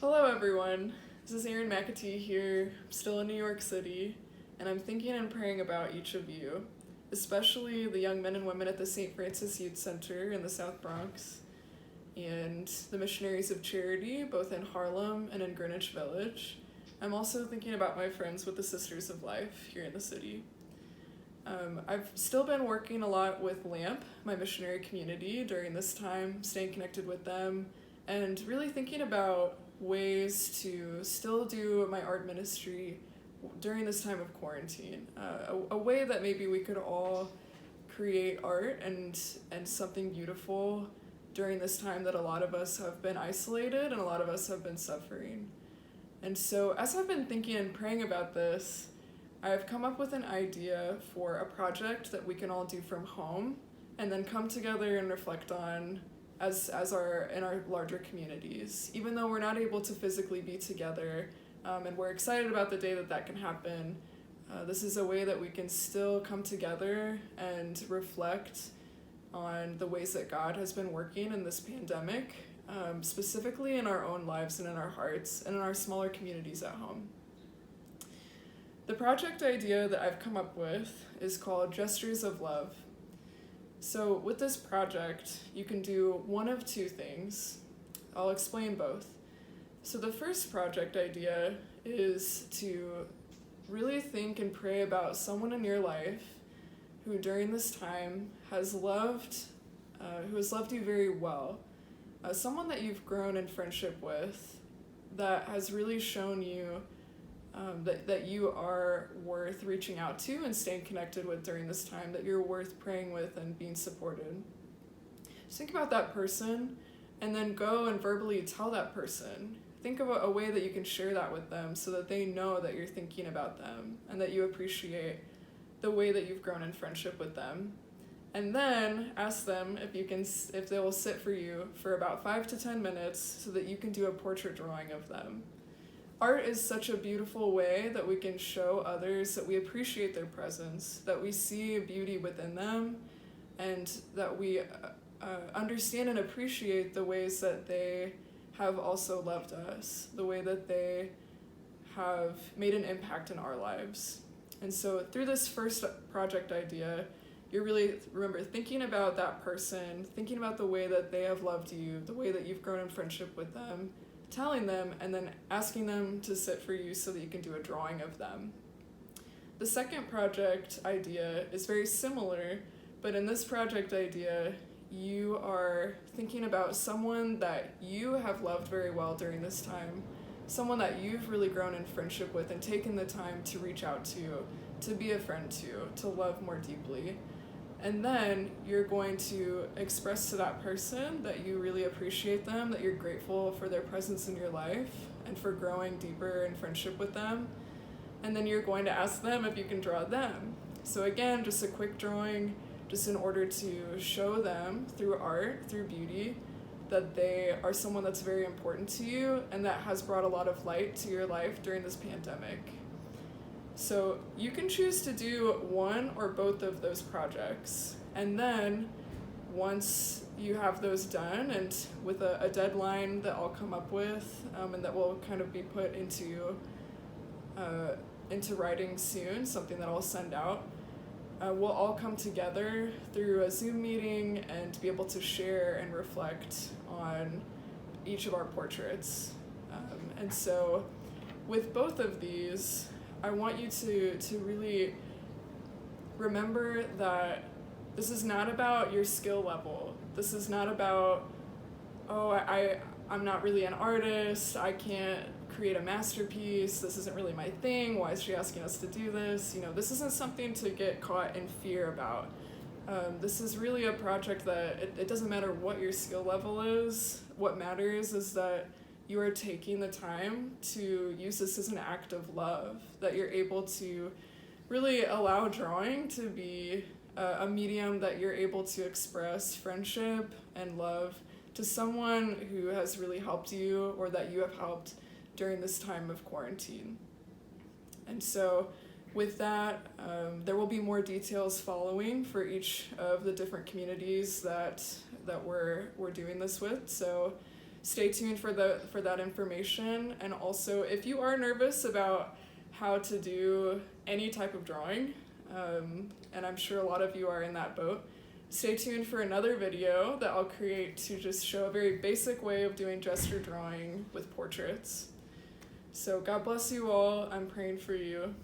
Hello, everyone. This is Erin McAtee here. I'm still in New York City, and I'm thinking and praying about each of you, especially the young men and women at the St. Francis Youth Center in the South Bronx, and the Missionaries of Charity, both in Harlem and in Greenwich Village. I'm also thinking about my friends with the Sisters of Life here in the city. I've still been working a lot with LAMP, my missionary community, during this time, staying connected with them, and really thinking about ways to still do my art ministry during this time of quarantine. A way that maybe we could all create art and something beautiful during this time that a lot of us have been isolated and a lot of us have been suffering. And so, as I've been thinking and praying about this, I've come up with an idea for a project that we can all do from home and then come together and reflect on in our larger communities. Even though we're not able to physically be together, and we're excited about the day that can happen, this is a way that we can still come together and reflect on the ways that God has been working in this pandemic, specifically in our own lives and in our hearts and in our smaller communities at home. The project idea that I've come up with is called Gestures of Love. So with this project, you can do one of two things. I'll explain both. So the first project idea is to really think and pray about someone in your life who during this time has loved you very well. Someone that you've grown in friendship with, that has really shown you that you are worth reaching out to and staying connected with during this time, that you're worth praying with and being supported. Just think about that person and then go and verbally tell that person. Think about a way that you can share that with them so that they know that you're thinking about them and that you appreciate the way that you've grown in friendship with them. And then ask them if they will sit for you for about 5 to 10 minutes so that you can do a portrait drawing of them. Art is such a beautiful way that we can show others that we appreciate their presence, that we see beauty within them, and that we understand and appreciate the ways that they have also loved us, the way that they have made an impact in our lives. And so through this first project idea, you're really, remember, thinking about that person, thinking about the way that they have loved you, the way that you've grown in friendship with them, telling them, and then asking them to sit for you so that you can do a drawing of them. The second project idea is very similar, but in this project idea, you are thinking about someone that you have loved very well during this time, someone that you've really grown in friendship with and taken the time to reach out to be a friend to love more deeply. And then you're going to express to that person that you really appreciate them, that you're grateful for their presence in your life and for growing deeper in friendship with them. And then you're going to ask them if you can draw them. So again, just a quick drawing, just in order to show them through art, through beauty, that they are someone that's very important to you and that has brought a lot of light to your life during this pandemic. So you can choose to do one or both of those projects. And then once you have those done and with a deadline that I'll come up with and that will kind of be put into writing soon, something that I'll send out, we'll all come together through a Zoom meeting and be able to share and reflect on each of our portraits. And so with both of these, I want you to really remember that this is not about your skill level. This is not about, I'm not really an artist, I can't create a masterpiece, this isn't really my thing, why is she asking us to do this? This isn't something to get caught in fear about. This is really a project that it doesn't matter what your skill level is. What matters is that you are taking the time to use this as an act of love, that you're able to really allow drawing to be a medium that you're able to express friendship and love to someone who has really helped you or that you have helped during this time of quarantine. And so with that, there will be more details following for each of the different communities that we're doing this with. So stay tuned for that information. And also, if you are nervous about how to do any type of drawing, and I'm sure a lot of you are in that boat, stay tuned for another video that I'll create to just show a very basic way of doing gesture drawing with portraits. So God bless you all. I'm praying for you.